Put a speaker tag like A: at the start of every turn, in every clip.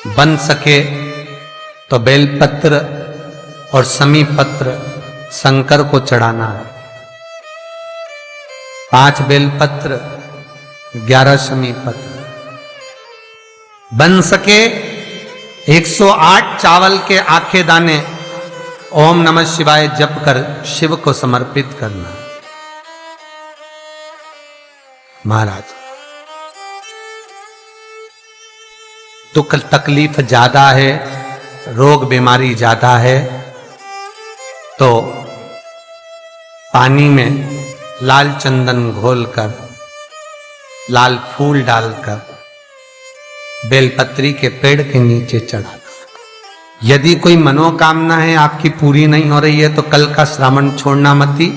A: बन सके तो बेलपत्र और समी पत्र शंकर को चढ़ाना है। 5 बेलपत्र 11 समी पत्र। बन सके 108 चावल के आखे दाने ओम नमः शिवाय जप कर शिव को समर्पित करना। महाराज दुख तकलीफ ज्यादा है, रोग बीमारी ज्यादा है, तो पानी में लाल चंदन घोलकर लाल फूल डालकर बेलपत्री के पेड़ के नीचे चढ़ाना। यदि कोई मनोकामना है आपकी पूरी नहीं हो रही है तो कल का श्रावण छोड़ना मती।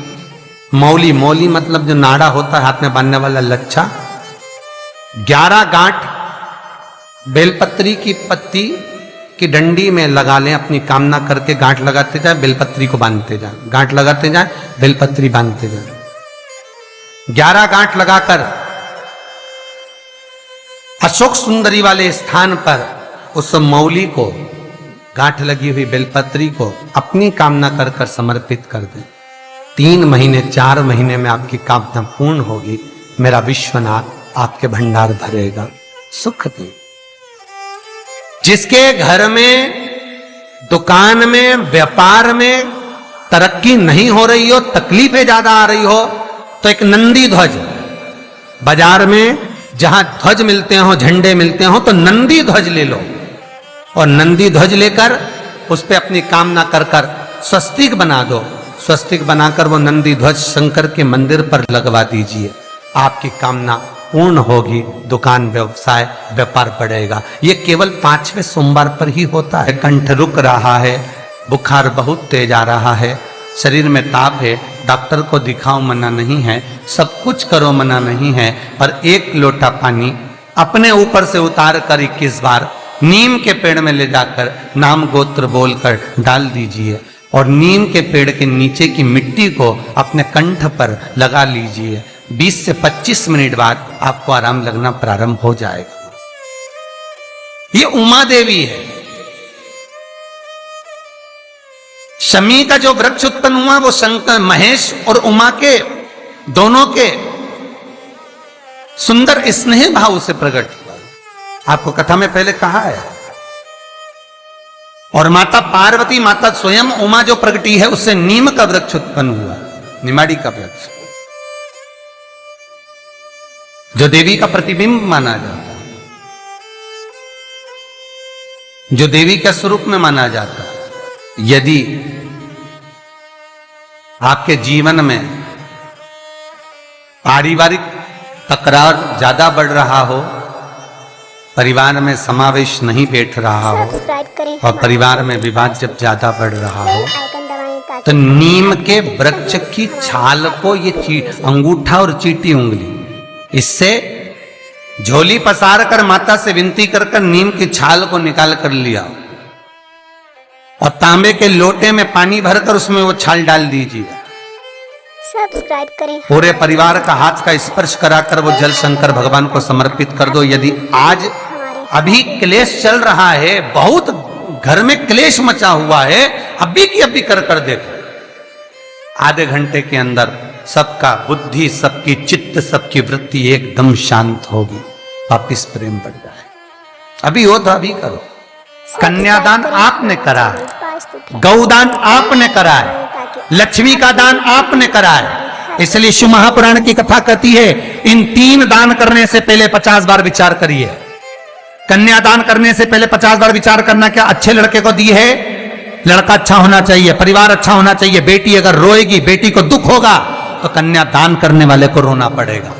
A: मौली, मौली मतलब जो नाड़ा होता है हाथ में बांधने वाला लच्छा, 11 गांठ बेलपत्री की पत्ती की डंडी में लगा लें। अपनी कामना करके गांठ लगाते जाए, बेलपत्री को बांधते जाए, गांठ लगाते जाए, बेलपत्री बांधते जाए। 11 गांठ लगाकर अशोक सुंदरी वाले स्थान पर उस मौली को, गांठ लगी हुई बेलपत्री को अपनी कामना कर कर समर्पित कर दें। 3 महीने 4 महीने में आपकी कामना पूर्ण होगी। मेरा विश्वनाथ आपके भंडार भरेगा, सुख दे। जिसके घर में, दुकान में, व्यापार में तरक्की नहीं हो रही हो, तकलीफें ज्यादा आ रही हो, तो एक नंदी ध्वज, बाजार में जहां ध्वज मिलते हो, झंडे मिलते हो, तो नंदी ध्वज ले लो और नंदी ध्वज लेकर उस पे अपनी कामना कर कर स्वस्तिक बना दो। स्वस्तिक बनाकर वो नंदी ध्वज शंकर के मंदिर पर लगवा दीजिए। आपकी कामना पूर्ण होगी, दुकान, व्यवसाय, व्यापार बढ़ेगा। ये केवल 5वें सोमवार पर ही होता है। कंठ रुक रहा है, बुखार बहुत तेज आ रहा है, शरीर में ताप है, डॉक्टर को दिखाओ मना नहीं है, सब कुछ करो मना नहीं है, पर 1 लोटा पानी अपने ऊपर से उतार कर 21 बार नीम के पेड़ में ले जाकर नाम गोत्र बोलकर डाल दीजिए और नीम के पेड़ के नीचे की मिट्टी को अपने कंठ पर लगा लीजिए। 20 से 25 मिनट बाद आपको आराम लगना प्रारंभ हो जाएगा। ये उमा देवी है। शमी का जो वृक्ष उत्पन्न हुआ वो शंकर, महेश और उमा के दोनों के सुंदर स्नेह भाव से प्रकट हुआ। आपको कथा में पहले कहा है। और माता पार्वती, माता स्वयं उमा जो प्रगटी है, उससे नीम का वृक्ष उत्पन्न हुआ, निमाड़ी का वृक्ष, जो देवी का प्रतिबिंब माना जाता है, जो देवी के स्वरूप में माना जाता है। यदि आपके जीवन में पारिवारिक तकरार ज्यादा बढ़ रहा हो, परिवार में समावेश नहीं बैठ रहा हो और परिवार में विवाद जब ज्यादा बढ़ रहा हो, तो नीम के वृक्ष की छाल को ये अंगूठा और चीटी उंगली, इससे झोली पसार कर माता से विनती कर कर नीम की छाल को निकाल कर लिया और तांबे के लोटे में पानी भरकर उसमें वो छाल डाल दीजिए।
B: सब्सक्राइब करें।
A: पूरे परिवार का हाथ का स्पर्श कराकर वो जल शंकर भगवान को समर्पित कर दो। यदि आज अभी क्लेश चल रहा है, बहुत घर में क्लेश मचा हुआ है, अभी की अभी कर कर देखो, आधे घंटे के अंदर सबका बुद्धि, सबकी चित्त, सबकी वृत्ति एकदम शांत होगी, वापिस प्रेम बढ़ जाए। अभी हो तो अभी करो। कन्यादान आपने करा है, गौदान आपने करा है, लक्ष्मी का दान आपने करा है। इसलिए शिव महापुराण की कथा कहती है, इन 3 दान करने से पहले 50 बार विचार करिए। कन्यादान करने से पहले 50 बार विचार करना। क्या अच्छे लड़के को दी है, लड़का अच्छा होना चाहिए, परिवार अच्छा होना चाहिए। बेटी अगर रोएगी, बेटी को दुख होगा, तो कन्यादान करने वाले को रोना पड़ेगा।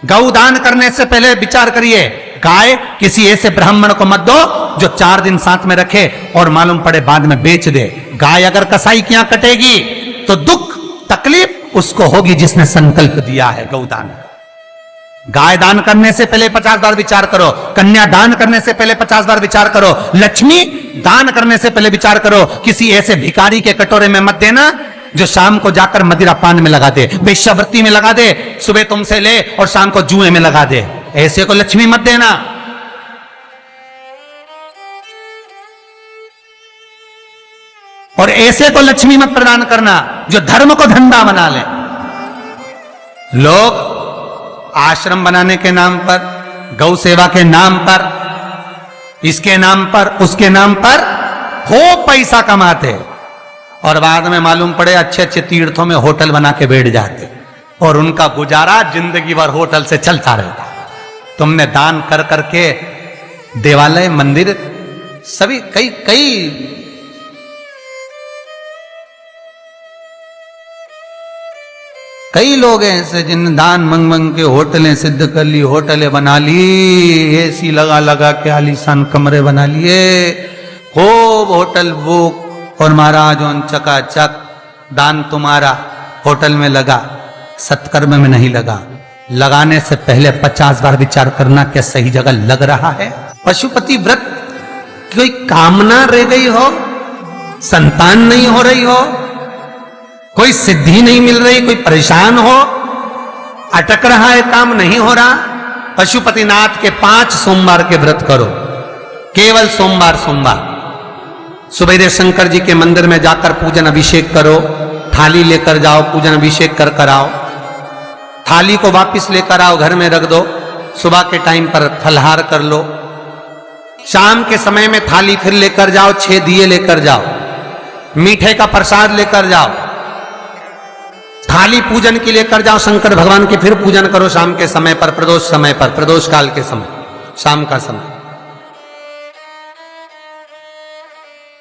A: गौदान करने से पहले विचार करिए, गाय किसी ऐसे ब्राह्मण को मत दो जो 4 दिन साथ में रखे और मालूम पड़े बाद में बेच दे। गाय अगर कसाई की यहां कटेगी तो दुख तकलीफ उसको होगी जिसने संकल्प दिया है गौदान। गाय दान करने से पहले 50 बार विचार करो। कन्या दान करने से पहले 50 बार विचार करो। लक्ष्मी दान करने से पहले विचार करो। किसी ऐसे भिखारी के कटोरे में मत देना जो शाम को जाकर मदिरा पान में लगा दे, वेश्यावृत्ति में लगा दे, सुबह तुमसे ले और शाम को जुए में लगा दे। ऐसे को लक्ष्मी मत देना। और ऐसे को लक्ष्मी मत प्रदान करना जो धर्म को धंधा बना ले। लोग आश्रम बनाने के नाम पर, गौ सेवा के नाम पर, इसके नाम पर, उसके नाम पर खूब पैसा कमाते और बाद में मालूम पड़े अच्छे अच्छे तीर्थों में होटल बना के बैठ जाते और उनका गुजारा जिंदगी भर होटल से चलता रहता। तुमने दान कर करके देवालय, मंदिर, सभी कई लोग हैं ऐसे जिनने दान मंग मंग के होटलें सिद्ध कर ली, होटलें बना ली, एसी लगा लगा के आलीशान कमरे बना लिए, खूब होटल बुक, और महाराज उन चकाचक दान तुम्हारा होटल में लगा, सत्कर्म में नहीं लगा। लगाने से पहले 50 बार विचार करना क्या सही जगह लग रहा है। पशुपति व्रत कोई कामना रह गई हो, संतान नहीं हो रही हो, कोई सिद्धि नहीं मिल रही, कोई परेशान हो, अटक रहा है, काम नहीं हो रहा, पशुपतिनाथ के 5 सोमवार के व्रत करो। केवल सोमवार सुबह शंकर जी के मंदिर में जाकर पूजन अभिषेक करो, थाली लेकर जाओ, पूजन अभिषेक कर कर आओ, थाली को वापस लेकर आओ, घर में रख दो, सुबह के टाइम पर फलहार कर लो, शाम के समय में थाली फिर लेकर जाओ, 6 दिए लेकर जाओ, मीठे का प्रसाद लेकर जाओ, थाली पूजन की लेकर जाओ, शंकर भगवान की फिर पूजन करो शाम के समय पर, प्रदोष काल के समय, शाम का समय,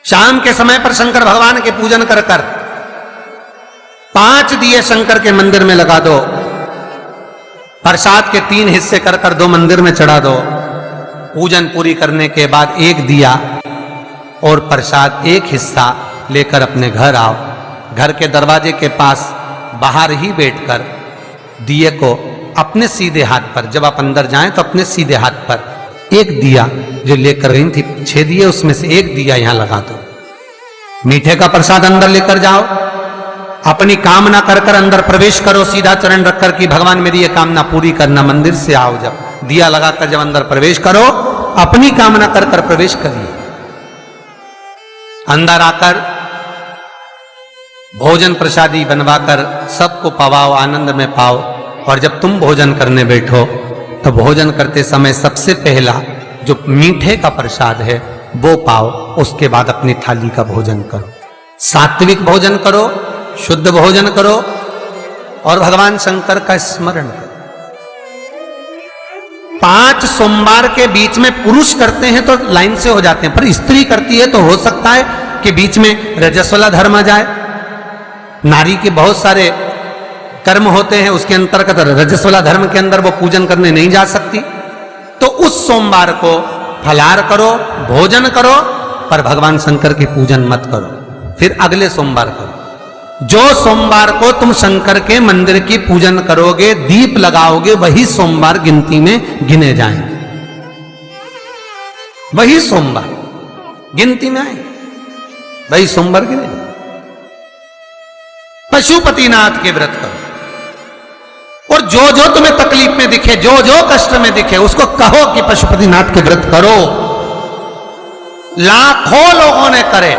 A: शाम के समय पर शंकर भगवान के पूजन कर कर 5 दिए शंकर के मंदिर में लगा दो, प्रसाद के 3 हिस्से कर कर 2 मंदिर में चढ़ा दो। पूजन पूरी करने के बाद 1 दिया और प्रसाद 1 हिस्सा लेकर अपने घर आओ। घर के दरवाजे के पास बाहर ही बैठकर दिए को अपने सीधे हाथ पर, जब आप अंदर जाएं तो अपने सीधे हाथ पर 1 दिया जो लेकर गई थी, 6 दिए उसमें से 1 दिया यहां लगा दो। मीठे का प्रसाद अंदर लेकर जाओ, अपनी कामना कर कर अंदर प्रवेश करो, सीधा चरण रखकर कि भगवान मेरी ये कामना पूरी करना। मंदिर से आओ, जब दिया लगाकर जब अंदर प्रवेश करो, अपनी कामना कर कर प्रवेश करिए। अंदर आकर भोजन प्रसादी बनवाकर सबको पवाओ, आनंद में पाओ। और जब तुम भोजन करने बैठो तो भोजन करते समय सबसे पहला जो मीठे का प्रसाद है वो पाओ, उसके बाद अपनी थाली का भोजन करो। सात्विक भोजन करो, शुद्ध भोजन करो और भगवान शंकर का स्मरण करो। 5 सोमवार के बीच में पुरुष करते हैं तो लाइन से हो जाते हैं, पर स्त्री करती है तो हो सकता है कि बीच में रजस्वला धर्म आ जाए। नारी के बहुत सारे कर्म होते हैं, उसके अंतर्गत रजस्वला धर्म के अंदर वो पूजन करने नहीं जा सकती, तो उस सोमवार को फलाहार करो, भोजन करो, पर भगवान शंकर की पूजन मत करो। फिर अगले सोमवार करो। जो सोमवार को तुम शंकर के मंदिर की पूजन करोगे, दीप लगाओगे, वही सोमवार गिनती में गिने जाएंगे, वही सोमवार गिनती में आएंगे, वही सोमवार गिने जाएंगे। पशुपतिनाथ के व्रत करो और जो जो तुम्हें तकलीफ में दिखे, जो जो कष्ट में दिखे, उसको कहो कि पशुपतिनाथ के व्रत करो। लाखों लोगों ने करे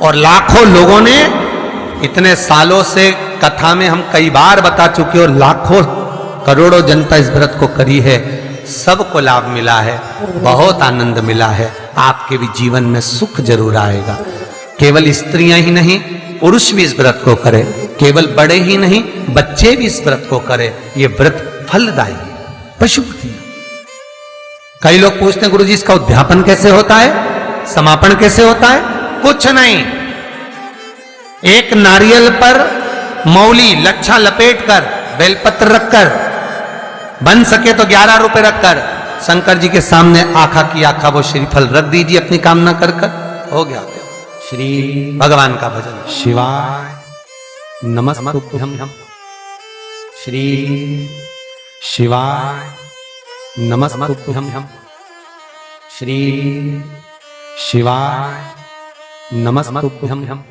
A: और लाखों लोगों ने इतने सालों से कथा में हम कई बार बता चुके और लाखों करोड़ों जनता इस व्रत को करी है, सबको लाभ मिला है, बहुत आनंद मिला है। आपके भी जीवन में सुख जरूर आएगा। केवल स्त्रियां ही नहीं, पुरुष भी इस व्रत को करे, केवल बड़े ही नहीं, बच्चे भी इस व्रत को करे। ये व्रत फलदायी है। पशुपति, कई लोग पूछते हैं गुरुजी इसका उद्यापन कैसे होता है, समापन कैसे होता है? कुछ नहीं, एक नारियल पर मौली लच्छा लपेटकर बेलपत्र रखकर, बन सके तो 11 रुपए रखकर शंकर जी के सामने आखा की आखा वो श्रीफल रख दीजिए अपनी कामना कर कर, हो गया। श्री भगवान का भजन। शिवाय नमस्तुभ्यं, श्री शिवाय नमस्तुभ्यं, श्री शिवाय नमस्तुभ्यं।